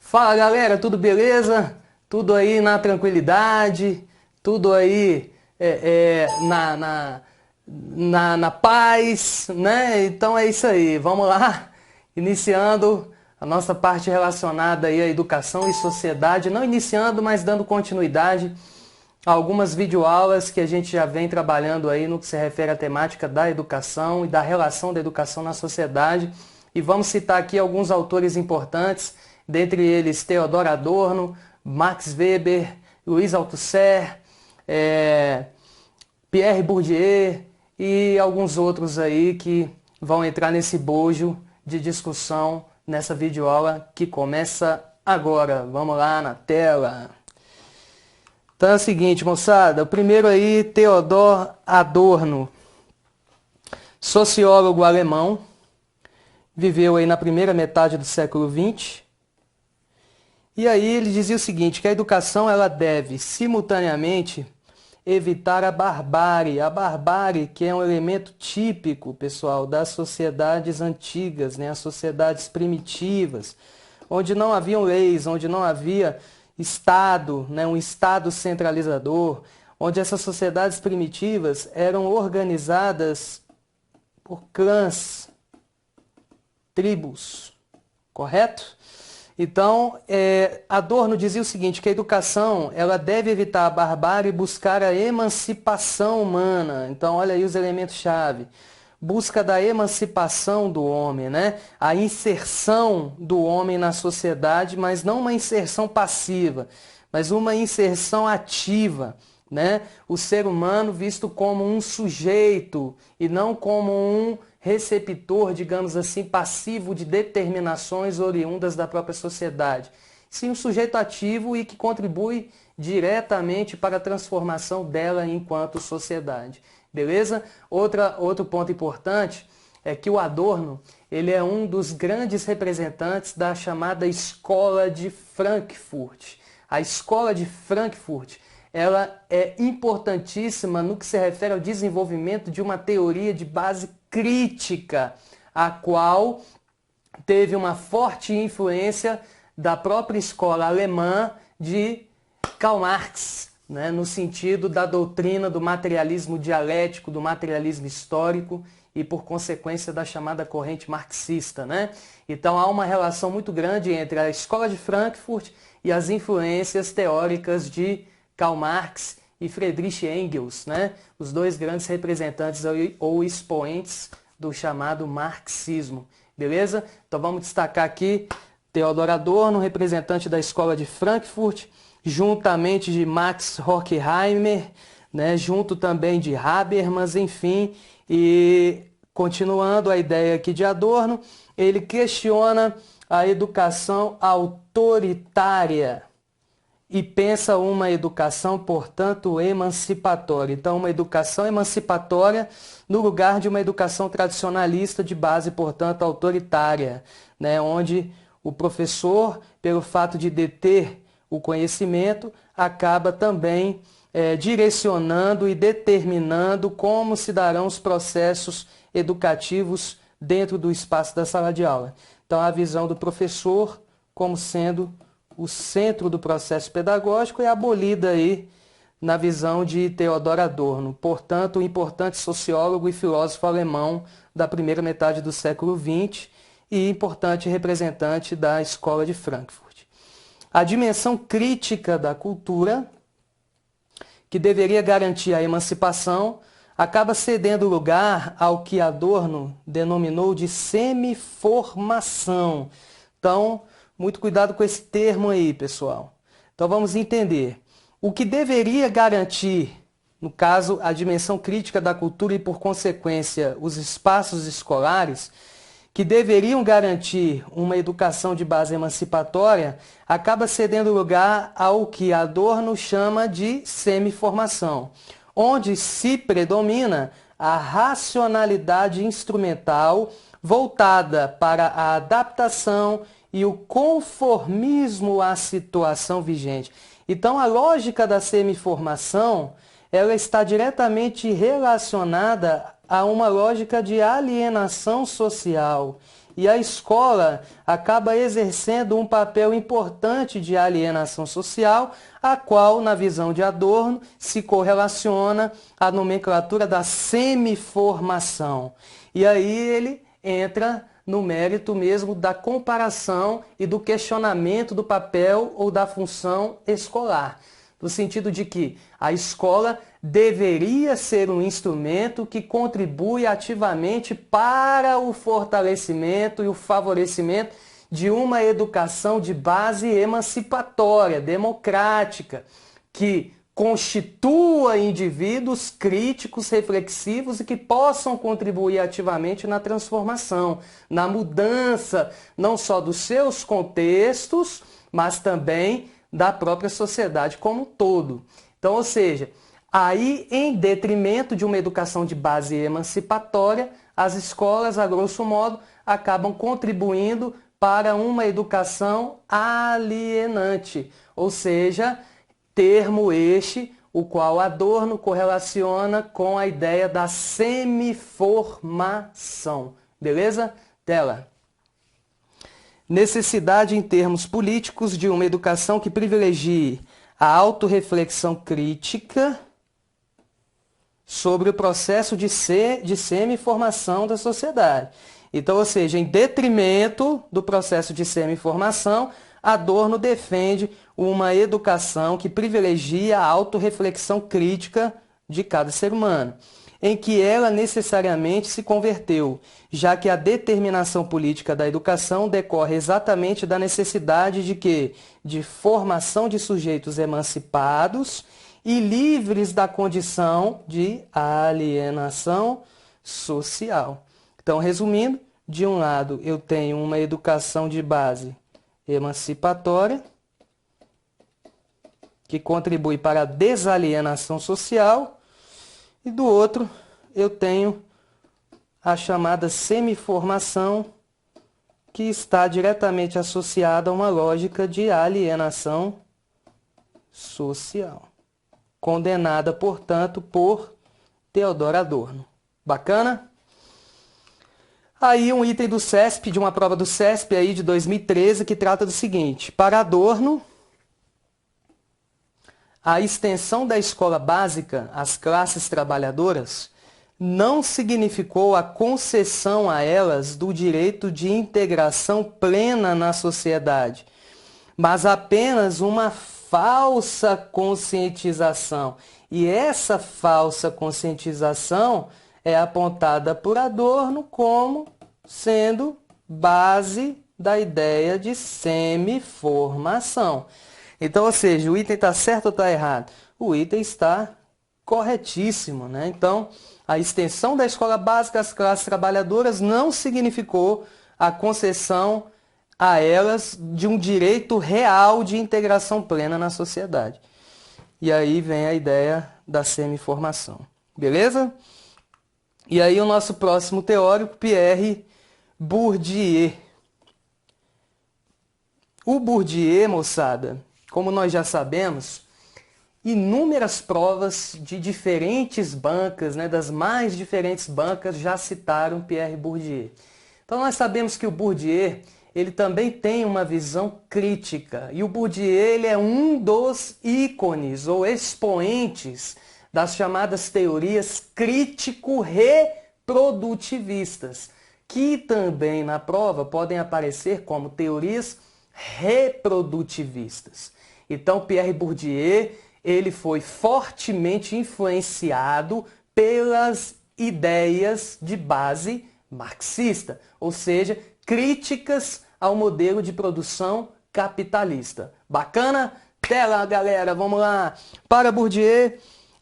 Fala galera, tudo beleza? Tudo aí na tranquilidade, tudo aí na paz, né? Então é isso aí, vamos lá, iniciando a nossa parte relacionada aí à educação e sociedade, não iniciando, mas dando continuidade a algumas videoaulas que a gente já vem trabalhando aí no que se refere à temática da educação e da relação da educação na sociedade. E vamos citar aqui alguns autores importantes, dentre eles Theodor Adorno, Max Weber, Louis Althusser, Pierre Bourdieu e alguns outros aí que vão entrar nesse bojo de discussão nessa videoaula que começa agora. Vamos lá na tela. Então é o seguinte, moçada, o primeiro aí, Theodor Adorno, sociólogo alemão, viveu aí na primeira metade do século XX. E aí ele dizia o seguinte, que a educação ela deve simultaneamente evitar a barbárie que é um elemento típico, pessoal, das sociedades antigas, né, as sociedades primitivas, onde não haviam leis, onde não havia Estado, né, um Estado centralizador, onde essas sociedades primitivas eram organizadas por clãs, tribos, correto? Então, Adorno dizia o seguinte, que a educação ela deve evitar a barbárie e buscar a emancipação humana. Então, olha aí os elementos-chave. Busca da emancipação do homem, né? A inserção do homem na sociedade, mas não uma inserção passiva, mas uma inserção ativa, né? O ser humano visto como um sujeito e não como um receptor, digamos assim, passivo de determinações oriundas da própria sociedade. Sim, um sujeito ativo e que contribui diretamente para a transformação dela enquanto sociedade. Beleza? Outro ponto importante é que o Adorno ele é um dos grandes representantes da chamada Escola de Frankfurt. A Escola de Frankfurt ela é importantíssima no que se refere ao desenvolvimento de uma teoria de base crítica, a qual teve uma forte influência da própria escola alemã de Karl Marx, né, no sentido da doutrina do materialismo dialético, do materialismo histórico e, por consequência, da chamada corrente marxista, né? Então, há uma relação muito grande entre a Escola de Frankfurt e as influências teóricas de Karl Marx e Friedrich Engels, né? Os dois grandes representantes ou expoentes do chamado marxismo, beleza? Então, vamos destacar aqui Theodor Adorno, representante da Escola de Frankfurt, juntamente de Max Horkheimer, né, junto também de Habermas, enfim, e continuando a ideia aqui de Adorno, ele questiona a educação autoritária e pensa uma educação, portanto, emancipatória. Então, uma educação emancipatória no lugar de uma educação tradicionalista de base, portanto, autoritária, né, onde o professor, pelo fato de deter o conhecimento, acaba também direcionando e determinando como se darão os processos educativos dentro do espaço da sala de aula. Então, a visão do professor como sendo o centro do processo pedagógico é abolida aí na visão de Theodor Adorno, portanto, um importante sociólogo e filósofo alemão da primeira metade do século XX e importante representante da Escola de Frankfurt. A dimensão crítica da cultura, que deveria garantir a emancipação, acaba cedendo lugar ao que Adorno denominou de semiformação. Então, muito cuidado com esse termo aí, pessoal. Então, vamos entender. O que deveria garantir, no caso, a dimensão crítica da cultura e, por consequência, os espaços escolares, que deveriam garantir uma educação de base emancipatória, acaba cedendo lugar ao que Adorno chama de semiformação, onde se predomina a racionalidade instrumental voltada para a adaptação e o conformismo à situação vigente. Então, a lógica da semiformação, ela está diretamente relacionada a uma lógica de alienação social E a escola acaba exercendo um papel importante de alienação social, a qual, na visão de Adorno, se correlaciona à nomenclatura da semiformação. E aí ele entra no mérito mesmo da comparação e do questionamento do papel ou da função escolar, no sentido de que a escola deveria ser um instrumento que contribui ativamente para o fortalecimento e o favorecimento de uma educação de base emancipatória, democrática, que constitua indivíduos críticos, reflexivos e que possam contribuir ativamente na transformação, na mudança, não só dos seus contextos, mas também da própria sociedade como um todo. Então, ou seja, aí, em detrimento de uma educação de base emancipatória, as escolas, a grosso modo, acabam contribuindo para uma educação alienante, ou seja, termo este, o qual Adorno correlaciona com a ideia da semiformação. Beleza? Tela. Necessidade em termos políticos de uma educação que privilegie a autorreflexão crítica sobre o processo de semiformação da sociedade. Então, ou seja, em detrimento do processo de semiformação, Adorno defende uma educação que privilegia a autorreflexão crítica de cada ser humano, em que ela necessariamente se converteu, já que a determinação política da educação decorre exatamente da necessidade de quê? De formação de sujeitos emancipados e livres da condição de alienação social. Então, resumindo, de um lado eu tenho uma educação de base emancipatória, que contribui para a desalienação social, e do outro eu tenho a chamada semiformação, que está diretamente associada a uma lógica de alienação social, condenada, portanto, por Theodor Adorno. Bacana? Aí um item do CESP, de uma prova do CESP aí de 2013, que trata do seguinte: para Adorno, a extensão da escola básica às classes trabalhadoras não significou a concessão a elas do direito de integração plena na sociedade, mas apenas uma falsa conscientização. E essa falsa conscientização é apontada por Adorno como sendo base da ideia de semiformação. Então, ou seja, o item está certo ou está errado? O item está corretíssimo, né? Então, a extensão da escola básica às classes trabalhadoras não significou a concessão a elas de um direito real de integração plena na sociedade. E aí vem a ideia da semiformação. Beleza? E aí o nosso próximo teórico, Pierre Bourdieu. O Bourdieu, moçada, como nós já sabemos, inúmeras provas de diferentes bancas, né, das mais diferentes bancas, já citaram Pierre Bourdieu. Então nós sabemos que o Bourdieu, ele também tem uma visão crítica. E o Bourdieu, ele é um dos ícones ou expoentes das chamadas teorias crítico-reprodutivistas, que também na prova podem aparecer como teorias reprodutivistas. Então, Pierre Bourdieu, ele foi fortemente influenciado pelas ideias de base marxista, ou seja, críticas ao modelo de produção capitalista. Bacana? Tela, galera, vamos lá. Para Bourdieu,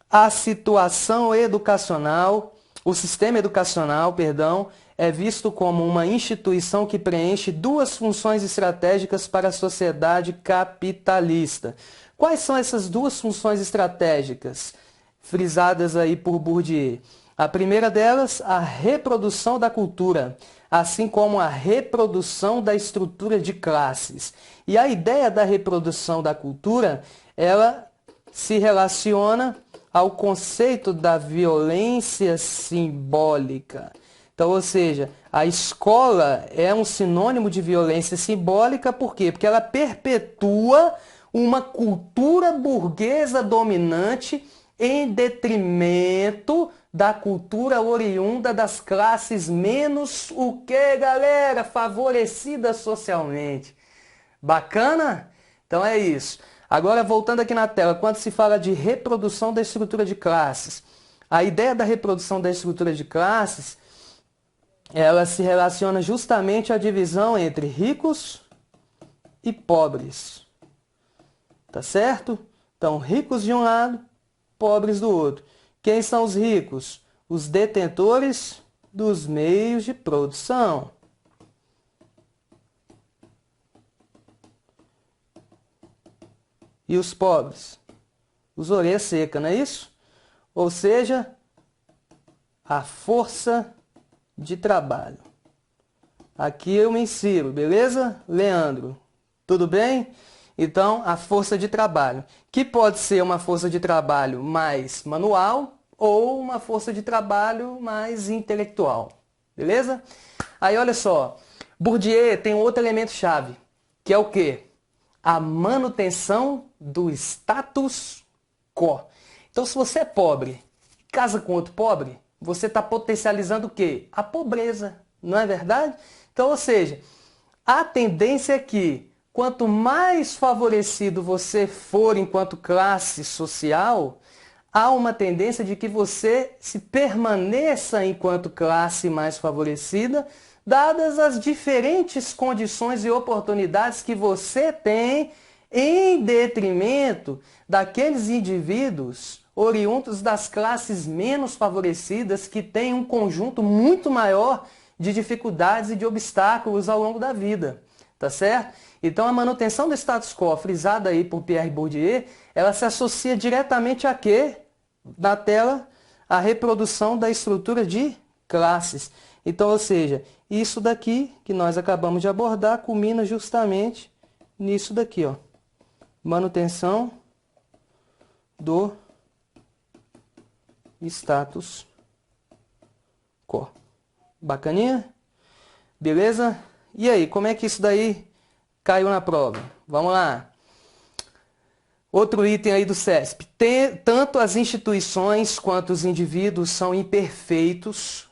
a situação educacional, o sistema educacional, perdão, é visto como uma instituição que preenche duas funções estratégicas para a sociedade capitalista. Quais são essas duas funções estratégicas frisadas aí por Bourdieu? A primeira delas, a reprodução da cultura, assim como a reprodução da estrutura de classes. E a ideia da reprodução da cultura, ela se relaciona ao conceito da violência simbólica. Então, ou seja, a escola é um sinônimo de violência simbólica, por quê? Porque ela perpetua uma cultura burguesa dominante em detrimento da cultura oriunda das classes menos o que, galera? Favorecidas socialmente. Bacana? Então é isso. Agora, voltando aqui na tela, quando se fala de reprodução da estrutura de classes, a ideia da reprodução da estrutura de classes, ela se relaciona justamente à divisão entre ricos e pobres. Tá certo? Então, ricos de um lado, pobres do outro. Quem são os ricos? Os detentores dos meios de produção. E os pobres? Os orelha seca, não é isso? Ou seja, a força de trabalho. Aqui eu me insiro, beleza? Leandro, tudo bem? Então, a força de trabalho, que pode ser uma força de trabalho mais manual ou uma força de trabalho mais intelectual, beleza? Aí, olha só, Bourdieu tem um outro elemento-chave, que é o quê? A manutenção do status quo. Então, se você é pobre, casa com outro pobre, você está potencializando o quê? A pobreza, não é verdade? Então, ou seja, a tendência é que quanto mais favorecido você for enquanto classe social, há uma tendência de que você se permaneça enquanto classe mais favorecida, dadas as diferentes condições e oportunidades que você tem em detrimento daqueles indivíduos oriundos das classes menos favorecidas que têm um conjunto muito maior de dificuldades e de obstáculos ao longo da vida, tá certo? Então a manutenção do status quo, frisada aí por Pierre Bourdieu, ela se associa diretamente a quê? Na tela, a reprodução da estrutura de classes. Então, ou seja, isso daqui que nós acabamos de abordar culmina justamente nisso daqui, ó. Manutenção do status quo. Bacaninha? Beleza? E aí, como é que isso daí caiu na prova? Vamos lá. Outro item aí do CESP. Tanto as instituições quanto os indivíduos são imperfeitos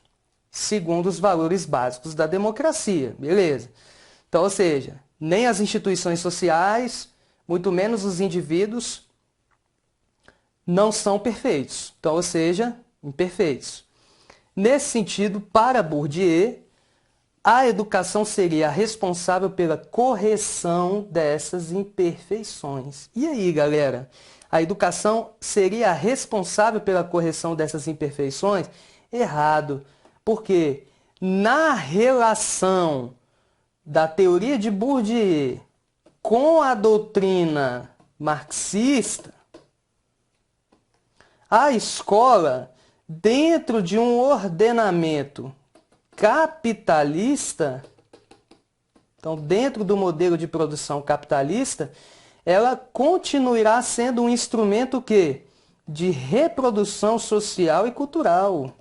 segundo os valores básicos da democracia. Beleza? Então, ou seja, nem as instituições sociais, muito menos os indivíduos, não são perfeitos. Então, ou seja, imperfeitos. Nesse sentido, para Bourdieu, a educação seria a responsável pela correção dessas imperfeições. E aí, galera? A educação seria a responsável pela correção dessas imperfeições? Errado. Porque na relação da teoria de Bourdieu com a doutrina marxista, a escola, dentro de um ordenamento capitalista, então dentro do modelo de produção capitalista, ela continuará sendo um instrumento que de reprodução social e cultural,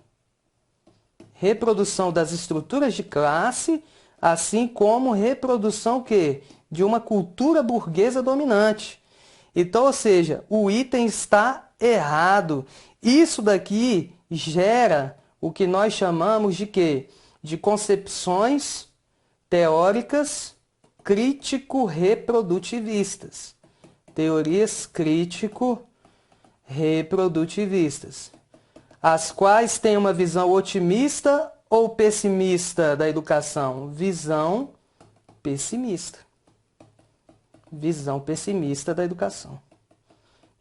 reprodução das estruturas de classe, assim como reprodução que de uma cultura burguesa dominante. Então, ou seja, o item está errado. Isso daqui gera o que nós chamamos de quê? De concepções teóricas crítico-reprodutivistas. Teorias crítico-reprodutivistas. As quais têm uma visão otimista ou pessimista da educação? Visão pessimista. Visão pessimista da educação.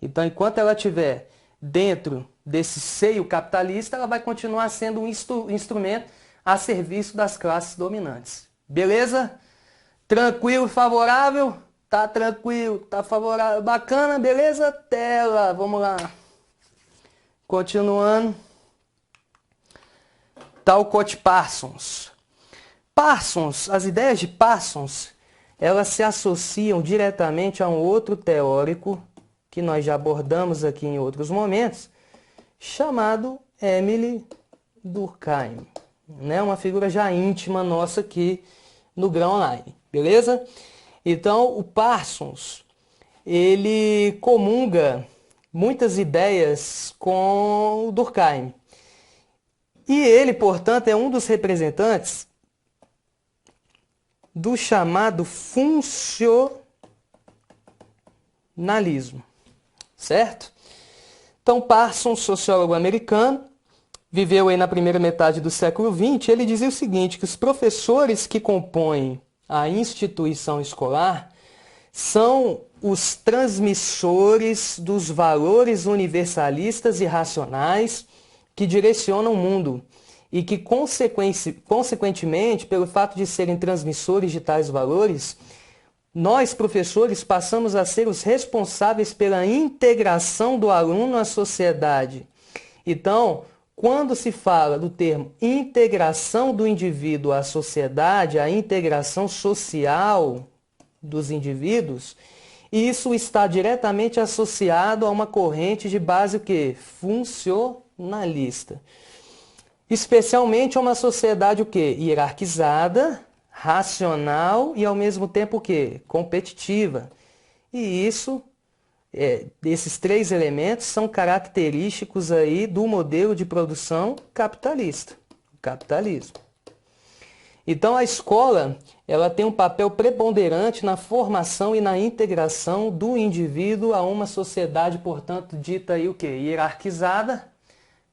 Então, enquanto ela estiver dentro desse seio capitalista, ela vai continuar sendo um instrumento a serviço das classes dominantes. Beleza? Tranquilo, favorável? Tá tranquilo, tá favorável, bacana, beleza? Tela, vamos lá. Continuando. Talcott Parsons. Parsons, as ideias de Parsons, elas se associam diretamente a um outro teórico que nós já abordamos aqui em outros momentos, chamado Émile Durkheim. né? Uma figura já íntima nossa aqui no Grão Online, beleza? Então, o Parsons, ele comunga muitas ideias com o Durkheim. E ele, portanto, é um dos representantes do chamado funcionalismo, certo? Então, Parsons, sociólogo americano, viveu aí na primeira metade do século XX, ele dizia o seguinte, que os professores que compõem a instituição escolar são os transmissores dos valores universalistas e racionais que direcionam o mundo e que, consequentemente, pelo fato de serem transmissores de tais valores, nós, professores, passamos a ser os responsáveis pela integração do aluno à sociedade. Então, quando se fala do termo integração do indivíduo à sociedade, a integração social dos indivíduos, isso está diretamente associado a uma corrente de base o quê? Funcionalista. Especialmente a uma sociedade o quê? Hierarquizada, racional e ao mesmo tempo o quê? Competitiva. E isso, esses três elementos são característicos aí do modelo de produção capitalista, o capitalismo. Então a escola, ela tem um papel preponderante na formação e na integração do indivíduo a uma sociedade, portanto, dita aí o quê? Hierarquizada,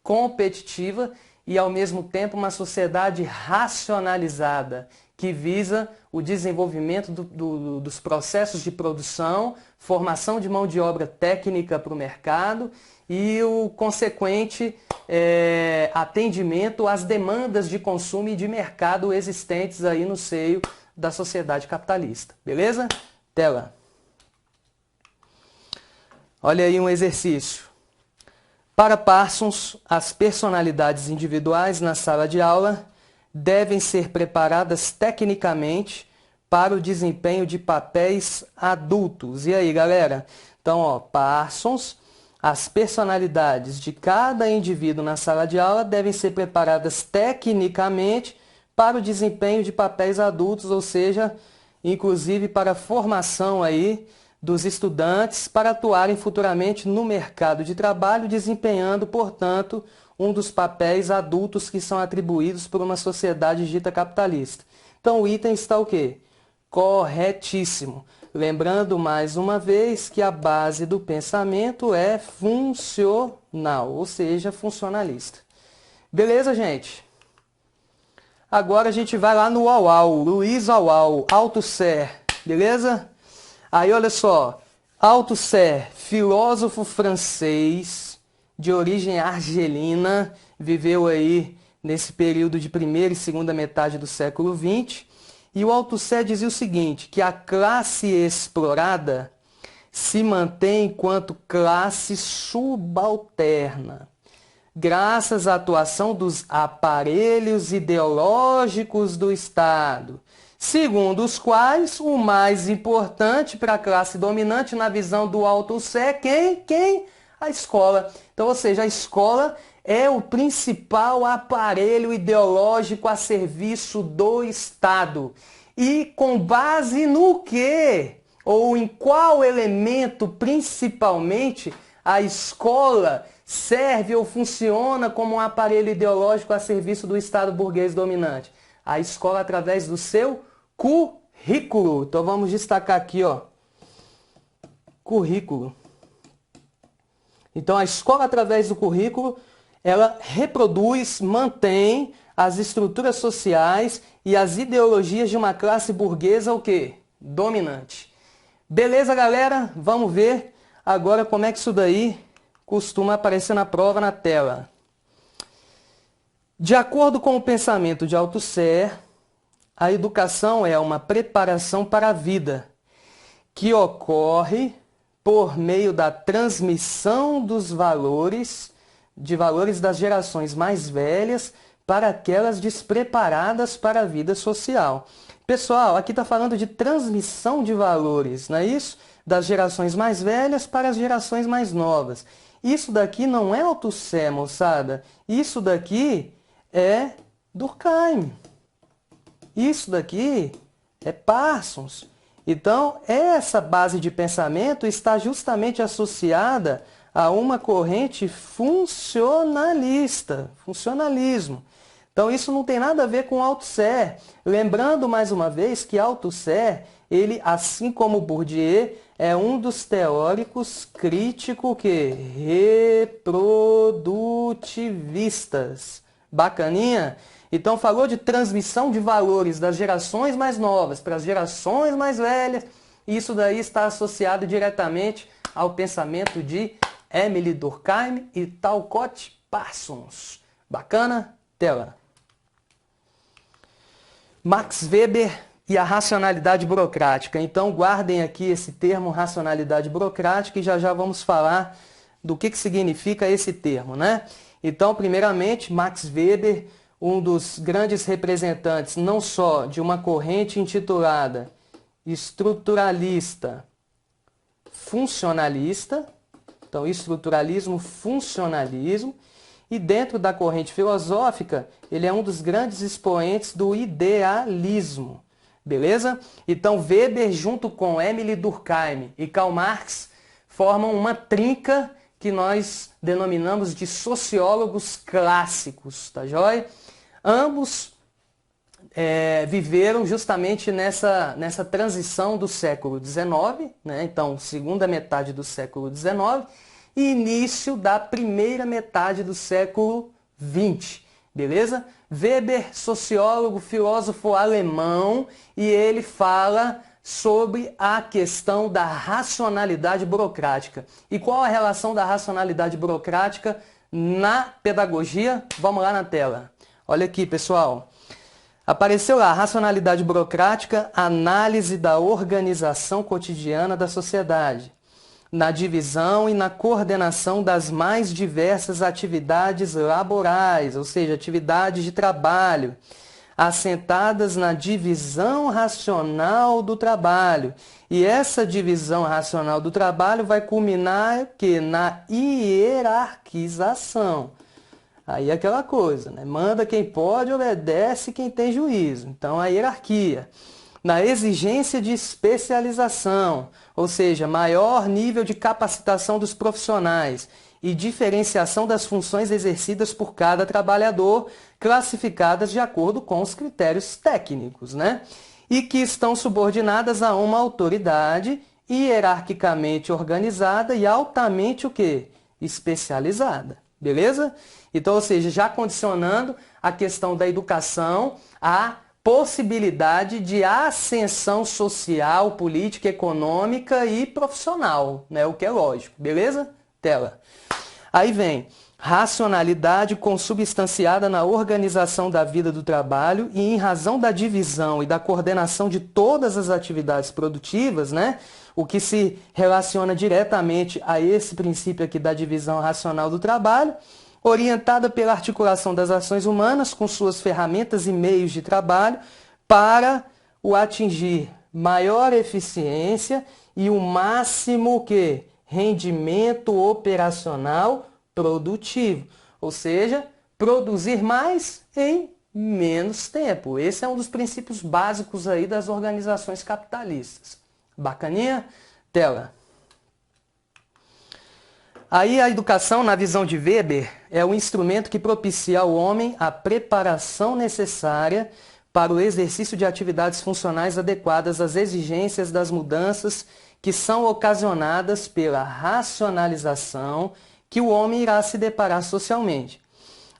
competitiva e ao mesmo tempo uma sociedade racionalizada, que visa o desenvolvimento dos processos de produção, formação de mão de obra técnica para o mercado e o consequente atendimento às demandas de consumo e de mercado existentes aí no seio da sociedade capitalista. Beleza? Tela. Olha aí um exercício. Para Parsons, as personalidades individuais na sala de aula devem ser preparadas tecnicamente para o desempenho de papéis adultos. E aí, galera? Então, ó, Parsons, as personalidades de cada indivíduo na sala de aula devem ser preparadas tecnicamente para o desempenho de papéis adultos, ou seja, inclusive para a formação aí dos estudantes para atuarem futuramente no mercado de trabalho, desempenhando, portanto, um dos papéis adultos que são atribuídos por uma sociedade dita capitalista. Então, o item está o quê? Corretíssimo. Lembrando mais uma vez que a base do pensamento é funcional, ou seja, funcionalista. Beleza, gente? Agora a gente vai lá no Auau, Luiz Auau, Althusser, beleza? Aí olha só, Althusser, filósofo francês de origem argelina, viveu aí nesse período de primeira e segunda metade do século XX. E o Althusser dizia o seguinte, que a classe explorada se mantém enquanto classe subalterna, graças à atuação dos aparelhos ideológicos do Estado, segundo os quais o mais importante para a classe dominante na visão do Althusser, quem? A escola. Então, ou seja, a escola é o principal aparelho ideológico a serviço do Estado. E com base no quê? Ou em qual elemento, principalmente, a escola serve ou funciona como um aparelho ideológico a serviço do Estado burguês dominante? A escola através do seu currículo. Então vamos destacar aqui, ó, currículo. Então a escola através do currículo, ela reproduz, mantém as estruturas sociais e as ideologias de uma classe burguesa o quê? Dominante. Beleza, galera? Vamos ver agora como é que isso daí costuma aparecer na prova, na tela. De acordo com o pensamento de Althusser, a educação é uma preparação para a vida, que ocorre por meio da transmissão dos valores, das gerações mais velhas para aquelas despreparadas para a vida social. Pessoal, aqui está falando de transmissão de valores, não é isso? Das gerações mais velhas para as gerações mais novas. Isso daqui não é Althusser, moçada. Isso daqui é Durkheim. Isso daqui é Parsons. Então, essa base de pensamento está justamente associada a uma corrente funcionalista, funcionalismo. Então, isso não tem nada a ver com Althusser. Lembrando, mais uma vez, que Althusser, ele, assim como Bourdieu, é um dos teóricos crítico que reprodutivistas. Bacaninha? Então, falou de transmissão de valores das gerações mais novas para as gerações mais velhas. Isso daí está associado diretamente ao pensamento de Émile Durkheim e Talcott Parsons. Bacana? Tela. Max Weber e a racionalidade burocrática. Então, guardem aqui esse termo racionalidade burocrática e já já vamos falar do que significa esse termo, né? Então, primeiramente, Max Weber, um dos grandes representantes não só de uma corrente intitulada estruturalista funcionalista, então estruturalismo, funcionalismo, e dentro da corrente filosófica, ele é um dos grandes expoentes do idealismo, beleza? Então Weber junto com Émile Durkheim e Karl Marx formam uma trinca que nós denominamos de sociólogos clássicos, tá joia? Ambos viveram justamente nessa transição do século XIX, né? Então, segunda metade do século XIX e início da primeira metade do século XX, beleza? Weber, sociólogo, filósofo alemão, e ele fala sobre a questão da racionalidade burocrática. E qual a relação da racionalidade burocrática na pedagogia? Vamos lá na tela. Olha aqui, pessoal. Apareceu lá, racionalidade burocrática, análise da organização cotidiana da sociedade, na divisão e na coordenação das mais diversas atividades laborais, ou seja, atividades de trabalho, assentadas na divisão racional do trabalho. E essa divisão racional do trabalho vai culminar que na hierarquização. Aí é aquela coisa, né? Manda quem pode, obedece quem tem juízo. Então, a hierarquia. Na exigência de especialização, ou seja, maior nível de capacitação dos profissionais e diferenciação das funções exercidas por cada trabalhador, classificadas de acordo com os critérios técnicos, né? E que estão subordinadas a uma autoridade hierarquicamente organizada e altamente o quê? Especializada. Beleza? Então, ou seja, já condicionando a questão da educação à possibilidade de ascensão social, política, econômica e profissional, né? O que é lógico. Beleza? Tela. Aí vem racionalidade consubstanciada na organização da vida do trabalho e em razão da divisão e da coordenação de todas as atividades produtivas, né? O que se relaciona diretamente a esse princípio aqui da divisão racional do trabalho, orientada pela articulação das ações humanas com suas ferramentas e meios de trabalho para o atingir maior eficiência e o máximo que rendimento operacional produtivo, ou seja, produzir mais em menos tempo. Esse é um dos princípios básicos aí das organizações capitalistas. Bacaninha? Tela. Aí a educação, na visão de Weber, é o instrumento que propicia ao homem a preparação necessária para o exercício de atividades funcionais adequadas às exigências das mudanças que são ocasionadas pela racionalização que o homem irá se deparar socialmente.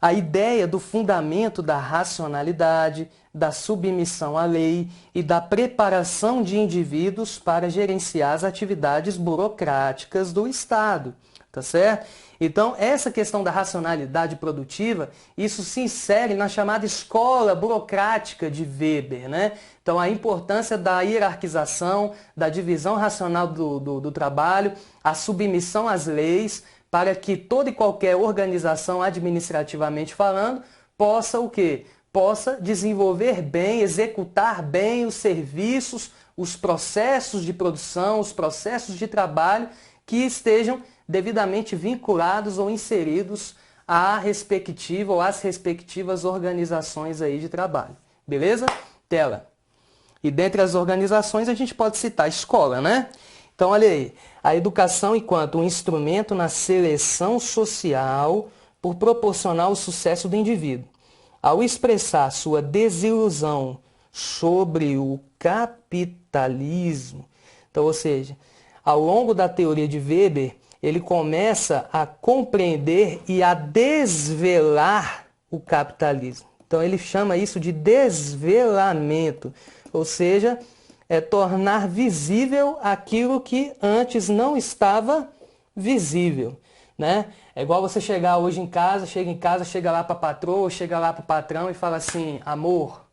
A ideia do fundamento da racionalidade, da submissão à lei e da preparação de indivíduos para gerenciar as atividades burocráticas do Estado. Tá certo? Então, essa questão da racionalidade produtiva, isso se insere na chamada escola burocrática de Weber, né? Então, a importância da hierarquização, da divisão racional do trabalho, a submissão às leis, para que toda e qualquer organização, administrativamente falando, possa o quê? Possa desenvolver bem, executar bem os serviços, os processos de produção, os processos de trabalho que estejam devidamente vinculados ou inseridos a respectiva ou as respectivas organizações aí de trabalho. Beleza? Tela. E dentre as organizações a gente pode citar a escola, né? Então, olha aí, a educação enquanto um instrumento na seleção social por proporcionar o sucesso do indivíduo. Ao expressar sua desilusão sobre o capitalismo, então, ou seja, ao longo da teoria de Weber, ele começa a compreender e a desvelar o capitalismo. Então, ele chama isso de desvelamento, ou seja, é tornar visível aquilo que antes não estava visível, né? É igual você chegar hoje em casa, chega lá para a patroa, chega lá para o patrão e fala assim, amor,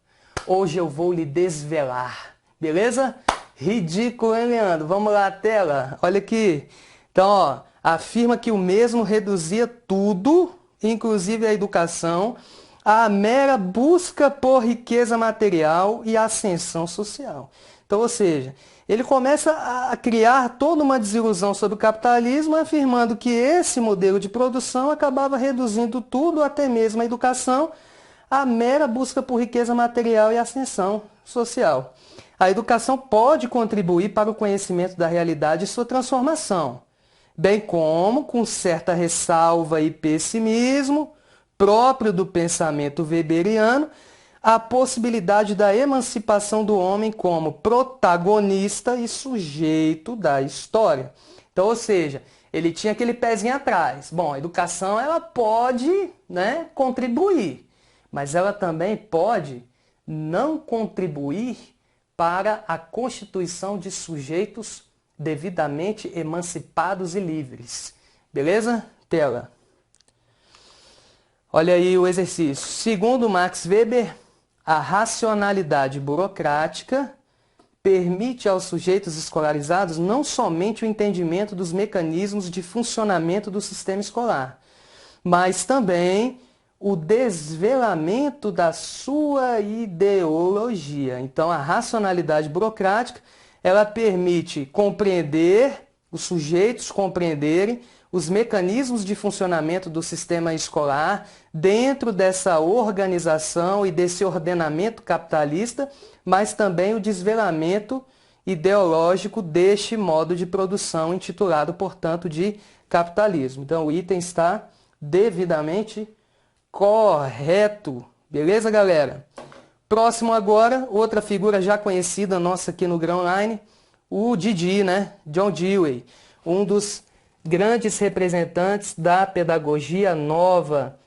hoje eu vou lhe desvelar, beleza? Ridículo, hein, Leandro? Vamos lá, tela, olha aqui. Então, ó, afirma que o mesmo reduzia tudo, inclusive a educação, à mera busca por riqueza material e ascensão social. Então, ou seja, ele começa a criar toda uma desilusão sobre o capitalismo, afirmando que esse modelo de produção acabava reduzindo tudo, até mesmo a educação, à mera busca por riqueza material e ascensão social. A educação pode contribuir para o conhecimento da realidade e sua transformação, bem como, com certa ressalva e pessimismo, próprio do pensamento weberiano, a possibilidade da emancipação do homem como protagonista e sujeito da história. Então, ou seja, ele tinha aquele pezinho atrás. Bom, a educação ela pode, né, contribuir, mas ela também pode não contribuir para a constituição de sujeitos devidamente emancipados e livres. Beleza? Tela. Olha aí o exercício. Segundo Max Weber, a racionalidade burocrática permite aos sujeitos escolarizados não somente o entendimento dos mecanismos de funcionamento do sistema escolar, mas também o desvelamento da sua ideologia. Então, a racionalidade burocrática, ela permite compreender, os sujeitos compreenderem os mecanismos de funcionamento do sistema escolar dentro dessa organização e desse ordenamento capitalista, mas também o desvelamento ideológico deste modo de produção, intitulado, portanto, de capitalismo. Então, o item está devidamente correto. Beleza, galera? Próximo agora, outra figura já conhecida nossa aqui no Grão Online, o Didi, né? John Dewey, um dos grandes representantes da pedagogia nova,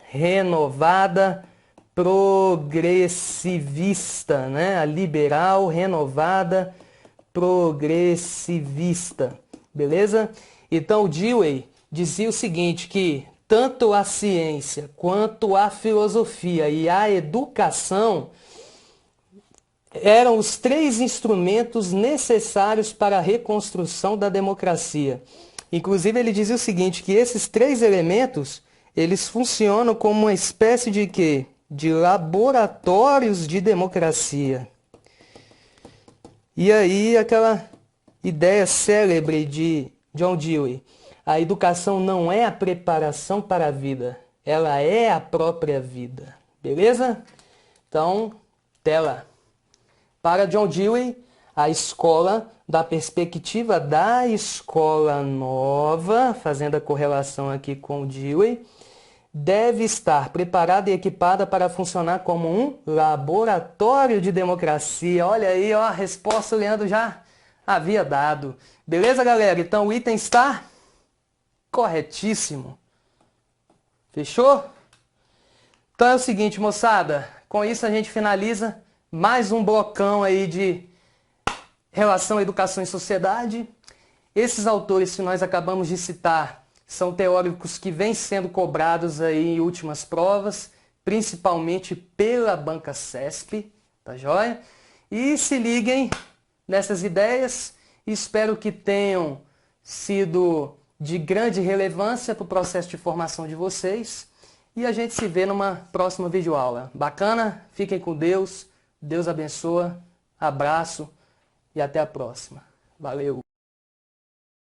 renovada, progressivista, né? A liberal, renovada, progressivista, beleza? Então, o Dewey dizia o seguinte, que tanto a ciência quanto a filosofia e a educação eram os três instrumentos necessários para a reconstrução da democracia. Inclusive, ele dizia o seguinte, que esses três elementos, eles funcionam como uma espécie de quê? De laboratórios de democracia. E aí, aquela ideia célebre de John Dewey, a educação não é a preparação para a vida, ela é a própria vida. Beleza? Então, tela. Para John Dewey, a escola, da perspectiva da escola nova, fazendo a correlação aqui com o Dewey, deve estar preparada e equipada para funcionar como um laboratório de democracia. Olha aí, ó, a resposta o Leandro já havia dado. Beleza, galera? Então o item está corretíssimo. Fechou? Então é o seguinte, moçada. Com isso a gente finaliza mais um blocão aí de relação educação e sociedade. Esses autores que nós acabamos de citar são teóricos que vêm sendo cobrados aí em últimas provas, principalmente pela banca CESP, tá joia? E se liguem nessas ideias, espero que tenham sido de grande relevância para o processo de formação de vocês. E a gente se vê numa próxima videoaula. Bacana? Fiquem com Deus. Deus abençoa. Abraço e até a próxima. Valeu!